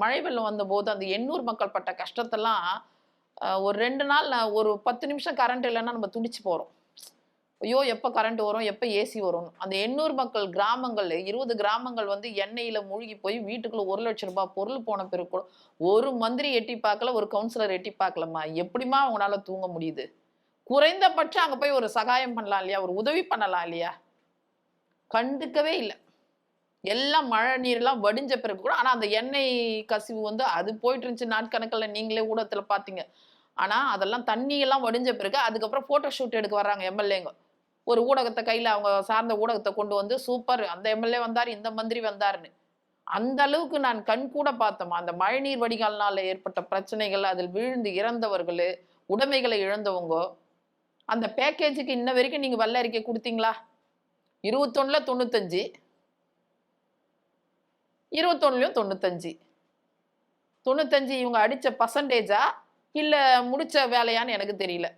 மழை வெள்ளம் வந்தபோது அந்த எண்ணூர் மக்கள் பட்ட கஷ்டத்தெல்லாம் ஒரு 2 நாள் ஒரு 10 நிமிஷம் கரண்ட் இல்லைன்னா நம்ம துடிச்சு போறோம். ஐயோ! எப்ப கரண்ட் வரும்? எப்ப ஏசி வரும்னு. அந்த எண்ணூர் மக்கள் கிராமங்கள் 20 கிராமங்கள் வந்து எண்ணெயில மூழ்கி போய் வீட்டுக்குள்ள ரூ. 1,00,000 பொருள் போன பிறகு கூட, ஒரு மந்திரி எட்டி பார்க்கல, ஒரு கவுன்சிலர் எட்டி பார்க்கலம்மா. எப்படிம்மா அவங்கனால தூங்க முடியுது? குறைந்தபட்சம் அங்க போய் ஒரு சகாயம் பண்ணலாம் இல்லையா? ஒரு உதவி பண்ணலாம் இல்லையா? கண்டுக்கவே இல்ல. எல்லாம் மழை நீர்லாம் வடிஞ்ச பிறகு கூட ஆனா அந்த எண்ணெய் கசிவு வந்து அது போயிட்டு இருந்துச்சு நாட்கணக்குல நீங்களே ஊடகத்துல பார்த்தீங்க. ஆனா அதெல்லாம் தண்ணி எல்லாம் வடிஞ்ச பிறகு அதுக்கப்புறம் ஃபோட்டோ ஷூட் எடுக்க வர்றாங்க எம்எல்ஏங்க. ஒரு ஊடகத்த கையில அவங்க சார்ந்த ஊடகத்த கொண்டு வந்து சூப்பர் அந்த எம்எல்ஏ வந்தாரு, இந்த மந்திரி வந்தாருன்னு. அந்த அளவுக்கு நான் கண்கூட பார்த்தோமா. அந்த மழைநீர் வடிகால்னால ஏற்பட்ட பிரச்சனைகள், அதில் விழுந்து இறந்தவர்களு, உடைமைகளை இழந்தவங்க, அந்த பேக்கேஜுக்கு இன்ன வரைக்கும் நீங்க வெள்ள அறிக்கை குடுத்தீங்களா? 21ல 95, 21லயும் 95. 95 இவங்க அடிச்ச பெர்சன்டேஜா? இல்ல முடிச்ச வேலையான்னு எனக்கு தெரியல.